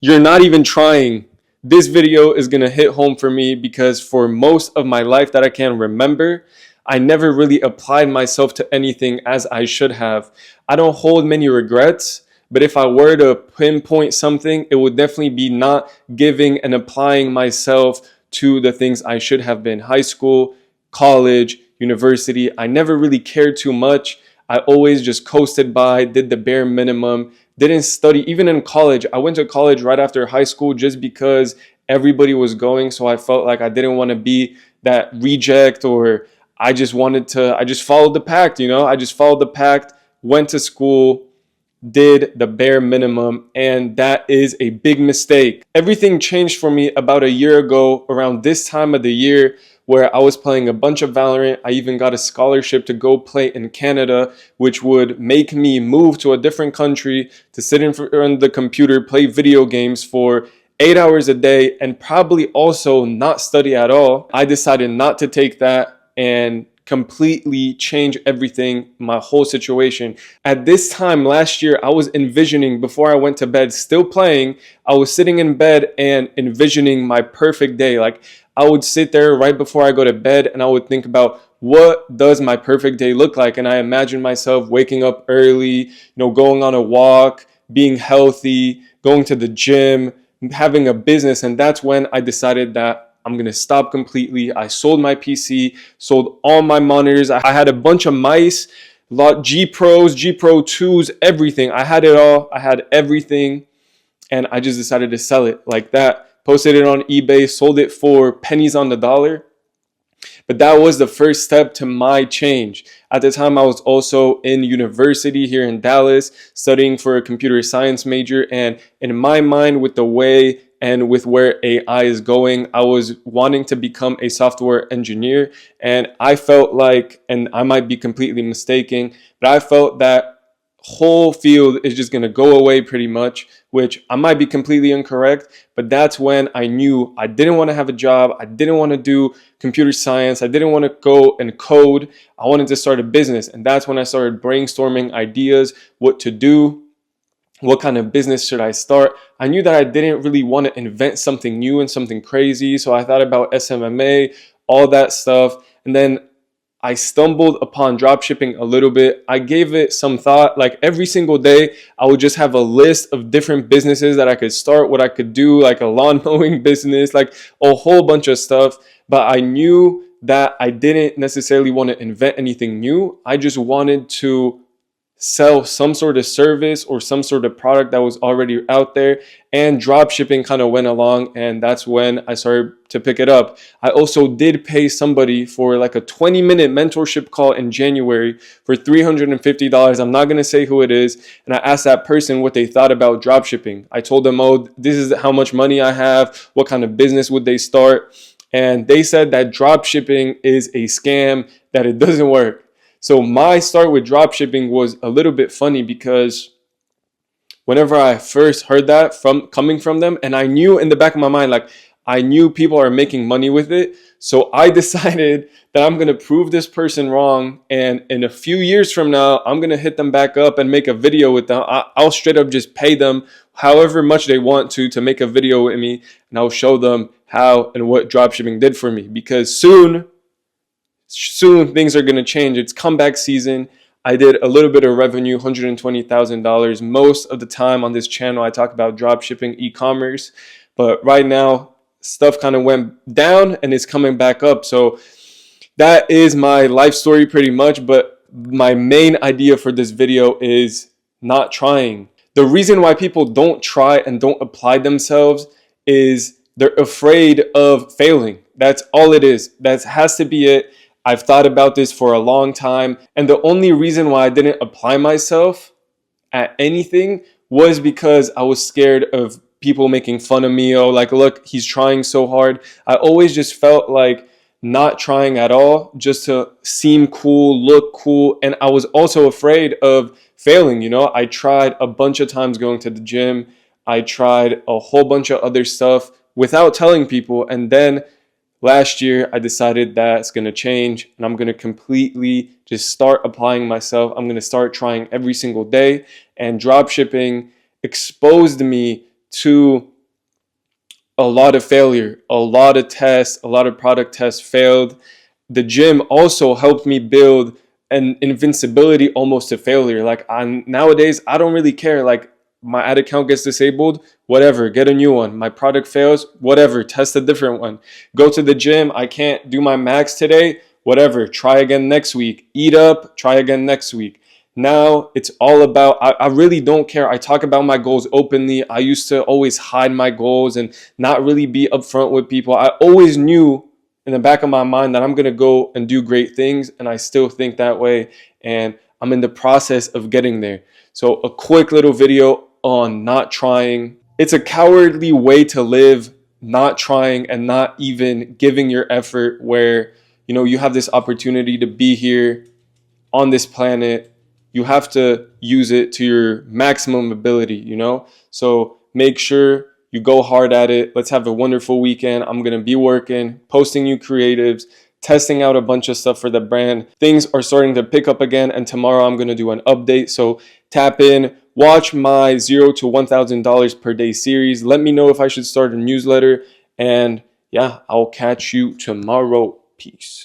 You're not even trying. This video is going to hit home for me because for most of my life that I can remember, I never really applied myself to anything as I should have. I don't hold many regrets, but if I were to pinpoint something, it would definitely be not giving and applying myself to the things I should have been. High school, college, university, I never really cared too much. I always just coasted by, did the bare minimum, didn't study. Even in college, I went to college right after high school just because everybody was going. So I felt like I didn't want to be that reject, or I just followed the pact, I just followed the pact, went to school, did the bare minimum, and that is a big mistake. Everything changed for me about a year ago around this time of the year, where I was playing a bunch of Valorant. I even got a scholarship to go play in Canada, which would make me move to a different country to sit in front of the computer, play video games for 8 hours a day, and probably also not study at all. I decided not to take that and completely change everything, my whole situation. At this time last year, I was envisioning, before I went to bed, still playing, I was sitting in bed and envisioning my perfect day. Like, I would sit there right before I go to bed and I would think about, what does my perfect day look like? And I imagined myself waking up early, going on a walk, being healthy, going to the gym, having a business. And that's when I decided that I'm going to stop completely. I sold my PC, sold all my monitors. I had a bunch of mice, G Pros, G Pro 2s, everything. I had it all. I had everything. And I just decided to sell it like that. Posted it on eBay, sold it for pennies on the dollar. But that was the first step to my change. At the time, I was also in university here in Dallas, studying for a computer science major. And in my mind, with the way and with where AI is going, I was wanting to become a software engineer. And I felt like, and I might be completely mistaken, but I felt that whole field is just going to go away pretty much, which I might be completely incorrect, but that's when I knew I didn't want to have a job. I didn't want to do computer science. I didn't want to go and code. I wanted to start a business. And that's when I started brainstorming ideas, what to do, what kind of business should I start. I knew that I didn't really want to invent something new and something crazy. So I thought about SMMA, all that stuff. And then I stumbled upon dropshipping a little bit. I gave it some thought. Like every single day, I would just have a list of different businesses that I could start, what I could do, like a lawn mowing business, like a whole bunch of stuff. But I knew that I didn't necessarily want to invent anything new. I just wanted to sell some sort of service or some sort of product that was already out there, and drop shipping kind of went along, and that's when I started to pick it up. I also did pay somebody for like a 20-minute mentorship call in January for $350. I'm not going to say who it is, and I asked that person what they thought about drop shipping. I told them, oh, this is how much money I have, what kind of business would they start, and they said that drop shipping is a scam, that it doesn't work. So my start with dropshipping was a little bit funny because whenever I first heard that coming from them, and I knew in the back of my mind, like I knew people are making money with it. So I decided that I'm going to prove this person wrong. And in a few years from now, I'm going to hit them back up and make a video with them. I'll straight up just pay them however much they want to make a video with me. And I'll show them how and what dropshipping did for me, because soon things are going to change. It's comeback season. I did a little bit of revenue, $120,000. Most of the time on this channel, I talk about drop shipping, e-commerce. But right now, stuff kind of went down and it's coming back up. So that is my life story pretty much. But my main idea for this video is not trying. The reason why people don't try and don't apply themselves is they're afraid of failing. That's all it is. That has to be it. I've thought about this for a long time, and the only reason why I didn't apply myself at anything was because I was scared of people making fun of me. Oh, like, look, he's trying so hard. I always just felt like not trying at all, just to seem cool, look cool, and I was also afraid of failing. I tried a bunch of times going to the gym. I tried a whole bunch of other stuff without telling people, and then last year, I decided that it's going to change, and I'm going to completely just start applying myself. I'm going to start trying every single day, and dropshipping exposed me to a lot of failure, a lot of tests, a lot of product tests failed. The gym also helped me build an invincibility almost to failure. Like nowadays, I don't really care. Like my ad account gets disabled, whatever, get a new one. My product fails, whatever, test a different one. Go to the gym, I can't do my max today, whatever, try again next week. Eat up, try again next week. Now it's all about, I really don't care. I talk about my goals openly. I used to always hide my goals and not really be upfront with people. I always knew in the back of my mind that I'm going to go and do great things, and I still think that way, and I'm in the process of getting there. So a quick little video on not trying. It's a cowardly way to live, not trying and not even giving your effort, where you have this opportunity to be here on this planet. You have to use it to your maximum ability, So make sure you go hard at it. Let's have a wonderful weekend. I'm going to be working, posting new creatives, testing out a bunch of stuff for the brand. Things are starting to pick up again, and tomorrow I'm going to do an update. So tap in, watch my $0 to $1,000 per day series. Let me know if I should start a newsletter. And yeah, I'll catch you tomorrow. Peace.